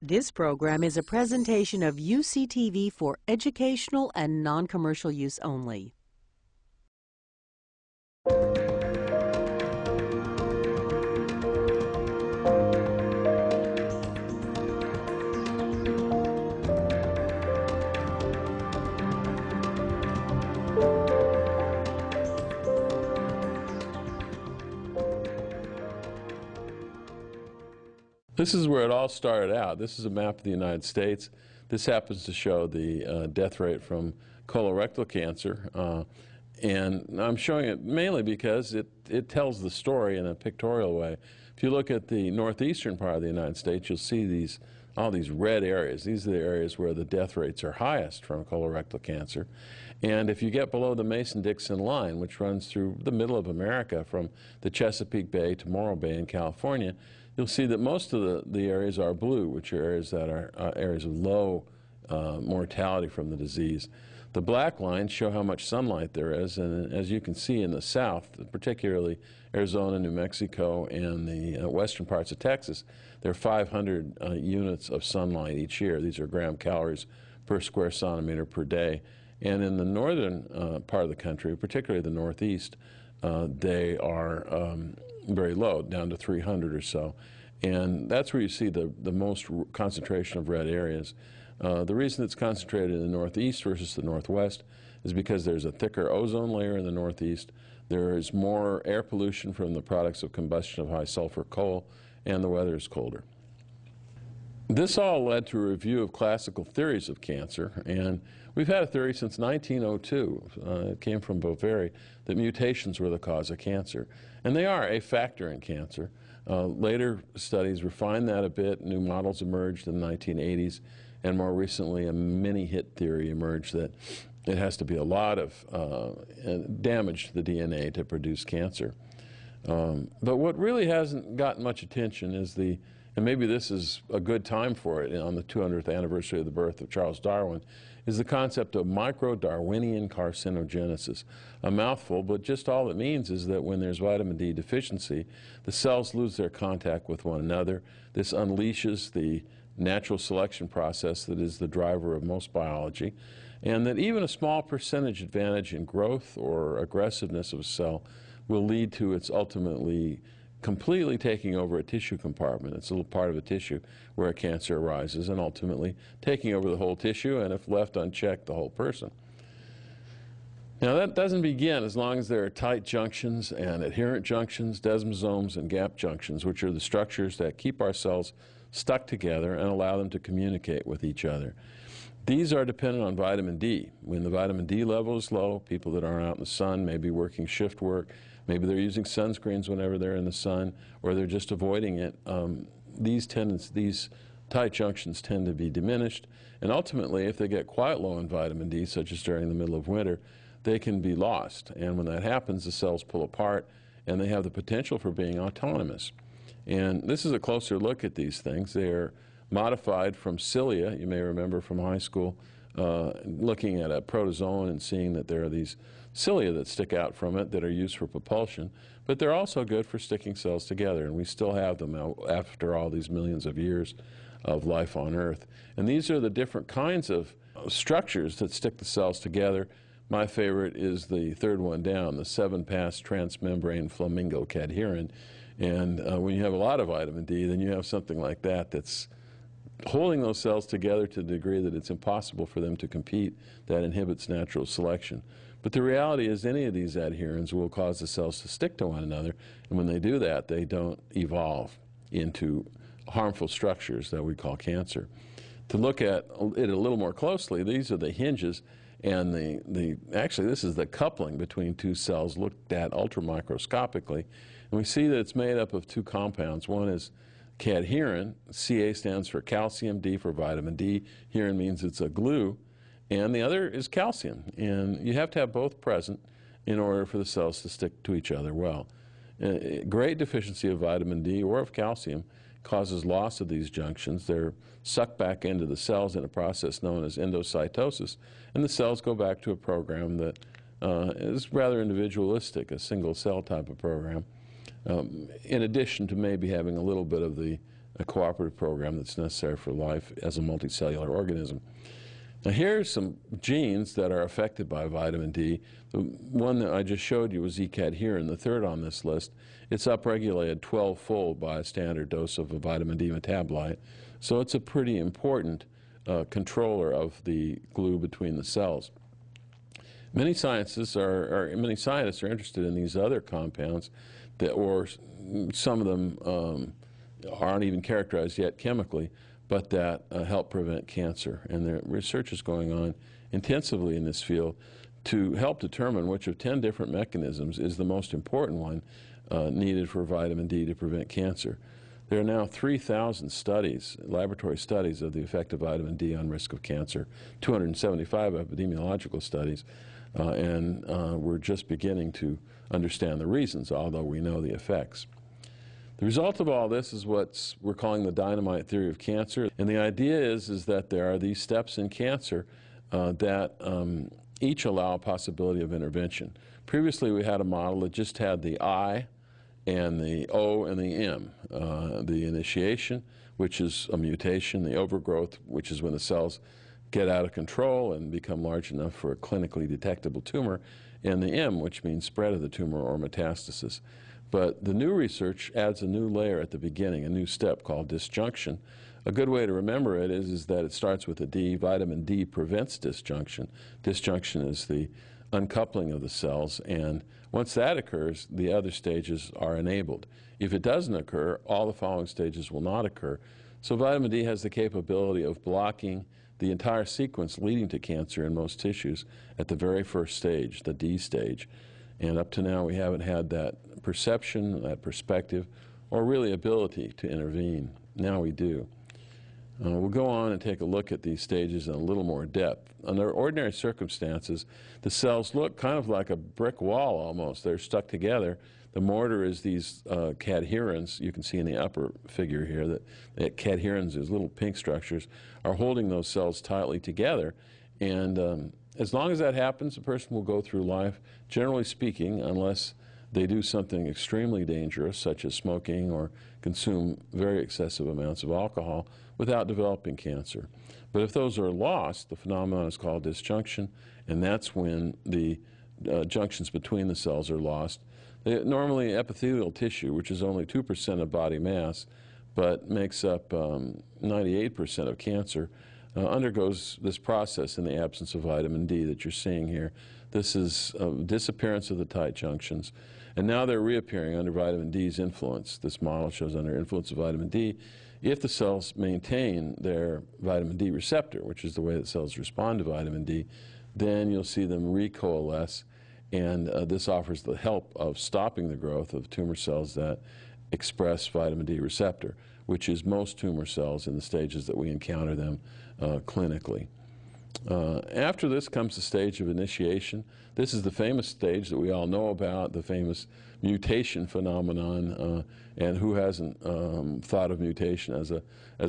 This program is a presentation of UCTV for educational and non-commercial use only. This is where it all started out. This is a map of the United States. This happens to show the death rate from colorectal cancer. And I'm showing it mainly because it tells the story in a pictorial way. If you look at the northeastern part of the United States, you'll see all these red areas. These are the areas where the death rates are highest from colorectal cancer. And if you get below the Mason-Dixon line, which runs through the middle of America from the Chesapeake Bay to Morro Bay in California, you'll see that most of the areas are blue, which are areas that are areas of low mortality from the disease. The black lines show how much sunlight there is, and as you can see in the south, particularly Arizona, New Mexico, and the western parts of Texas, there are 500 units of sunlight each year. These are gram calories per square centimeter per day. And in the northern part of the country, particularly the northeast, they are very low, down to 300 or so. And that's where you see the most concentration of red areas. The reason it's concentrated in the northeast versus the northwest is because there's a thicker ozone layer in the northeast. There is more air pollution from the products of combustion of high sulfur coal, and the weather is colder. This all led to a review of classical theories of cancer, and we've had a theory since 1902, it came from Boveri, that mutations were the cause of cancer. And they are a factor in cancer. Later studies refined that a bit, new models emerged in the 1980s, and more recently a mini-hit theory emerged that it has to be a lot of damage to the DNA to produce cancer. But what really hasn't gotten much attention is and maybe this is a good time for it on the 200th anniversary of the birth of Charles Darwin, is the concept of micro-Darwinian carcinogenesis. A mouthful, but just all it means is that when there's vitamin D deficiency, the cells lose their contact with one another. This unleashes the natural selection process that is the driver of most biology, and that even a small percentage advantage in growth or aggressiveness of a cell will lead to its ultimately completely taking over a tissue compartment. It's a little part of a tissue where a cancer arises, and ultimately taking over the whole tissue, and if left unchecked, the whole person. Now that doesn't begin as long as there are tight junctions and adherent junctions, desmosomes, and gap junctions, which are the structures that keep our cells stuck together and allow them to communicate with each other. These are dependent on vitamin D. When the vitamin D level is low, people that aren't out in the sun may be working shift work, maybe they're using sunscreens whenever they're in the sun, or they're just avoiding it. These tight junctions tend to be diminished, and ultimately, if they get quite low in vitamin D, such as during the middle of winter, they can be lost. And when that happens, the cells pull apart, and they have the potential for being autonomous. And this is a closer look at these things. They are modified from cilia. You may remember from high school looking at a protozoan and seeing that there are these cilia that stick out from it that are used for propulsion, but they're also good for sticking cells together, and we still have them after all these millions of years of life on Earth. And these are the different kinds of structures that stick the cells together. My favorite is the third one down, the 7-pass transmembrane flamingo cadherin. And when you have a lot of vitamin D, then you have something like that that's holding those cells together to the degree that it's impossible for them to compete. That inhibits natural selection. But the reality is any of these adherins will cause the cells to stick to one another, and when they do that, they don't evolve into harmful structures that we call cancer. To look at it a little more closely, these are the hinges, and actually this is the coupling between two cells looked at ultramicroscopically, and we see that it's made up of two compounds. One is cadherin. Ca stands for calcium, D for vitamin D. Herin means it's a glue. And the other is calcium. And you have to have both present in order for the cells to stick to each other well. Great deficiency of vitamin D or of calcium causes loss of these junctions. They're sucked back into the cells in a process known as endocytosis, and the cells go back to a program that is rather individualistic, a single cell type of program, in addition to maybe having a little bit of the a cooperative program that's necessary for life as a multicellular organism. Now here's some genes that are affected by vitamin D. The one that I just showed you was E-cadherin, the third on this list. It's upregulated 12-fold by a standard dose of a vitamin D metabolite. So it's a pretty important controller of the glue between the cells. Many scientists are interested in these other compounds that, or some of them aren't even characterized yet chemically, but that help prevent cancer. And the research is going on intensively in this field to help determine which of 10 different mechanisms is the most important one needed for vitamin D to prevent cancer. There are now 3,000 studies, laboratory studies, of the effect of vitamin D on risk of cancer, 275 epidemiological studies, and we're just beginning to understand the reasons, although we know the effects. The result of all this is what we're calling the dynamite theory of cancer, and the idea is that there are these steps in cancer that each allow a possibility of intervention. Previously we had a model that just had the I and the O and the M. The initiation, which is a mutation, the overgrowth, which is when the cells get out of control and become large enough for a clinically detectable tumor, and the M, which means spread of the tumor or metastasis. But the new research adds a new layer at the beginning, a new step called disjunction. A good way to remember it is that it starts with a D. Vitamin D prevents disjunction. Disjunction is the uncoupling of the cells, and once that occurs, the other stages are enabled. If it doesn't occur, all the following stages will not occur. So vitamin D has the capability of blocking the entire sequence leading to cancer in most tissues at the very first stage, the D stage. And up to now, we haven't had that perception, that perspective, or really ability to intervene. Now we do. We'll go on and take a look at these stages in a little more depth. Under ordinary circumstances, the cells look kind of like a brick wall almost. They're stuck together. The mortar is these cadherins. You can see in the upper figure here that cadherins, these little pink structures, are holding those cells tightly together. And as long as that happens, a person will go through life, generally speaking, unless they do something extremely dangerous, such as smoking or consume very excessive amounts of alcohol, without developing cancer. But if those are lost, the phenomenon is called disjunction, and that's when the junctions between the cells are lost. Normally epithelial tissue, which is only 2% of body mass, but makes up 98% of cancer, undergoes this process in the absence of vitamin D that you're seeing here. This is disappearance of the tight junctions, and now they're reappearing under vitamin D's influence. This model shows under influence of vitamin D, if the cells maintain their vitamin D receptor, which is the way that cells respond to vitamin D, then you'll see them recoalesce, and this offers the help of stopping the growth of tumor cells that express vitamin D receptor, which is most tumor cells in the stages that we encounter them clinically. After this comes the stage of initiation. This is the famous stage that we all know about, the famous mutation phenomenon, and who hasn't thought of mutation as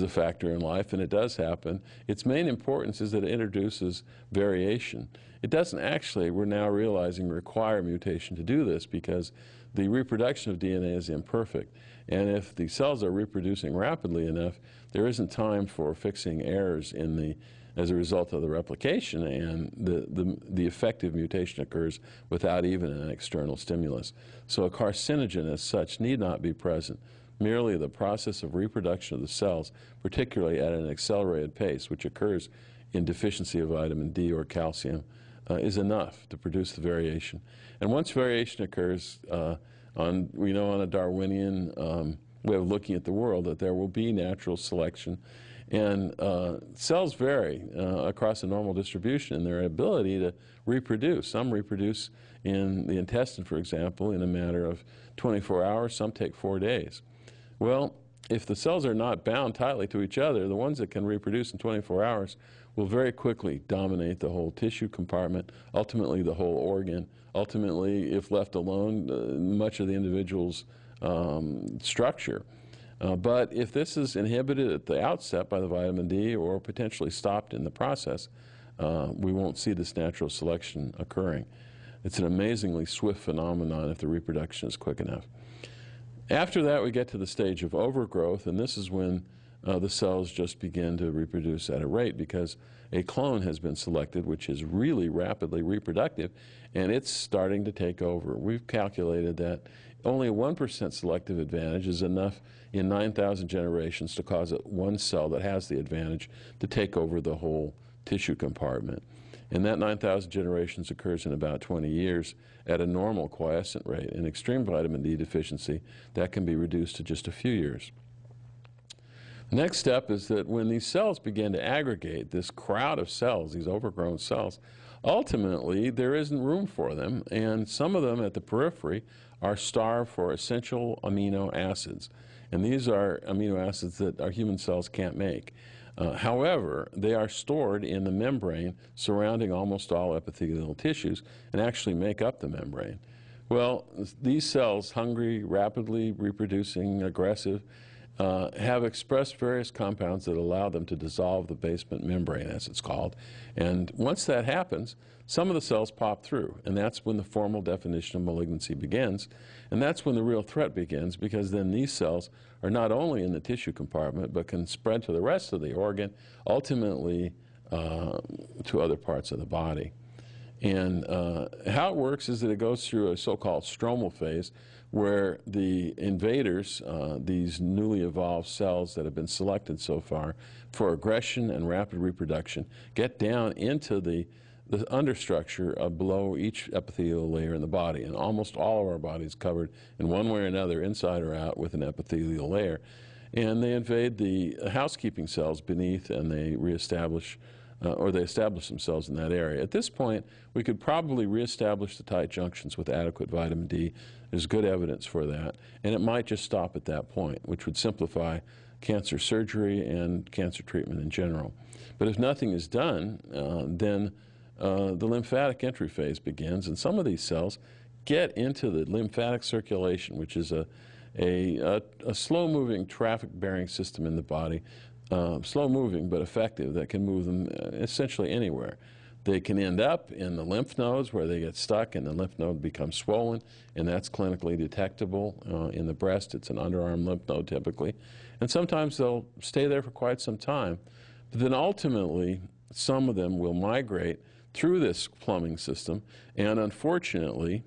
a factor in life, and it does happen. Its main importance is that it introduces variation. It doesn't actually, we're now realizing, require mutation to do this, because the reproduction of DNA is imperfect. And if the cells are reproducing rapidly enough, there isn't time for fixing errors in the as a result of the replication, and the effective mutation occurs without even an external stimulus. So a carcinogen as such need not be present. Merely the process of reproduction of the cells, particularly at an accelerated pace, which occurs in deficiency of vitamin D or calcium, is enough to produce the variation. And once variation occurs, we know on a Darwinian way of looking at the world that there will be natural selection. And cells vary across a normal distribution in their ability to reproduce. Some reproduce in the intestine, for example, in a matter of 24 hours. Some take 4 days. Well, if the cells are not bound tightly to each other, the ones that can reproduce in 24 hours will very quickly dominate the whole tissue compartment, ultimately the whole organ. Ultimately, if left alone, much of the individual's structure. But if this is inhibited at the outset by the vitamin D or potentially stopped in the process, we won't see this natural selection occurring. It's an amazingly swift phenomenon if the reproduction is quick enough. After that, we get to the stage of overgrowth, and this is when the cells just begin to reproduce at a rate because a clone has been selected, which is really rapidly reproductive, and it's starting to take over. We've calculated that only a 1% selective advantage is enough in 9,000 generations to cause one cell that has the advantage to take over the whole tissue compartment. And that 9,000 generations occurs in about 20 years at a normal quiescent rate. In extreme vitamin D deficiency, that can be reduced to just a few years. The next step is that when these cells begin to aggregate, this crowd of cells, these overgrown cells, ultimately there isn't room for them, and some of them at the periphery are starved for essential amino acids. And these are amino acids that our human cells can't make. However, they are stored in the membrane surrounding almost all epithelial tissues and actually make up the membrane. Well, these cells, hungry, rapidly reproducing, aggressive, have expressed various compounds that allow them to dissolve the basement membrane, as it's called. And once that happens, some of the cells pop through, and that's when the formal definition of malignancy begins. And that's when the real threat begins, because then these cells are not only in the tissue compartment, but can spread to the rest of the organ, ultimately to other parts of the body. And how it works is that it goes through a so-called stromal phase, where the invaders, these newly evolved cells that have been selected so far for aggression and rapid reproduction, get down into the understructure below each epithelial layer in the body. And almost all of our body is covered in one way or another, inside or out, with an epithelial layer. And they invade the housekeeping cells beneath, and they reestablish or they establish themselves in that area. At this point, we could probably reestablish the tight junctions with adequate vitamin D. There's good evidence for that. And it might just stop at that point, which would simplify cancer surgery and cancer treatment in general. But if nothing is done, then the lymphatic entry phase begins, and some of these cells get into the lymphatic circulation, which is a slow-moving traffic-bearing system in the body, slow-moving but effective, that can move them essentially anywhere. They can end up in the lymph nodes where they get stuck and the lymph node becomes swollen, and that's clinically detectable. In the breast, it's an underarm lymph node typically. And sometimes they'll stay there for quite some time. But then ultimately, some of them will migrate through this plumbing system and unfortunately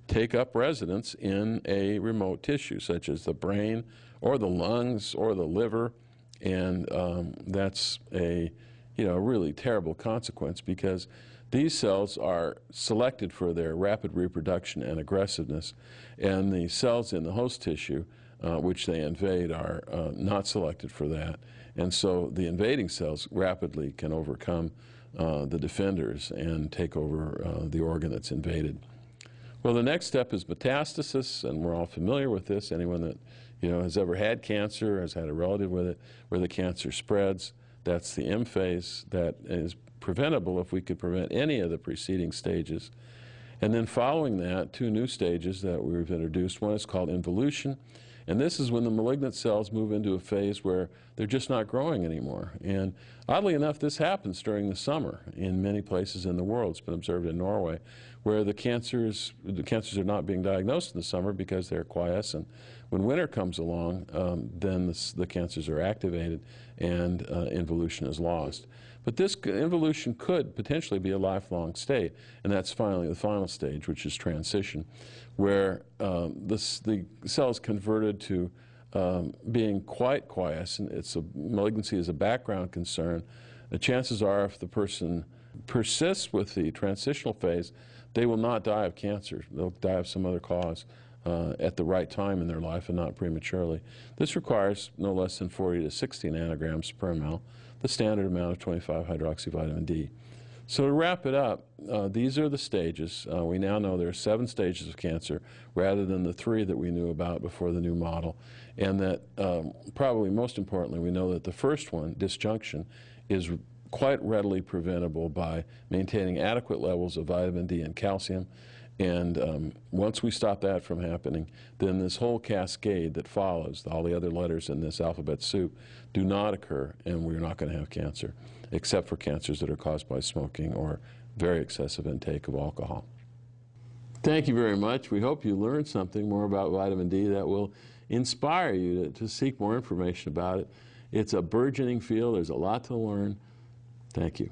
take up residence in a remote tissue, such as the brain or the lungs or the liver. And that's a really terrible consequence, because these cells are selected for their rapid reproduction and aggressiveness, and the cells in the host tissue, which they invade, are not selected for that. And so the invading cells rapidly can overcome the defenders and take over the organ that's invaded. Well, the next step is metastasis, and we're all familiar with this. Anyone that has ever had cancer, has had a relative with it, where the cancer spreads, that's the M phase. That is preventable if we could prevent any of the preceding stages. And then following that, two new stages that we've introduced. One is called involution, and this is when the malignant cells move into a phase where they're just not growing anymore. And oddly enough, this happens during the summer in many places in the world. It's been observed in Norway, where the cancers are not being diagnosed in the summer because they're quiescent. When winter comes along, then the cancers are activated and involution is lost. But this involution could potentially be a lifelong state, and that's finally the final stage, which is transition, where the cell is converted to being quite quiescent. Malignancy is a background concern. The chances are, if the person persists with the transitional phase, they will not die of cancer. They'll die of some other cause at the right time in their life and not prematurely. This requires no less than 40 to 60 nanograms per ml, the standard amount of 25-hydroxyvitamin D. So to wrap it up, these are the stages. We now know there are 7 stages of cancer rather than the 3 that we knew about before the new model. And that probably most importantly, we know that the first one, disjunction, is quite readily preventable by maintaining adequate levels of vitamin D and calcium. And once we stop that from happening, then this whole cascade that follows, all the other letters in this alphabet soup, do not occur, and we're not going to have cancer, except for cancers that are caused by smoking or very excessive intake of alcohol. Thank you very much. We hope you learned something more about vitamin D that will inspire you to seek more information about it. It's a burgeoning field. There's a lot to learn. Thank you.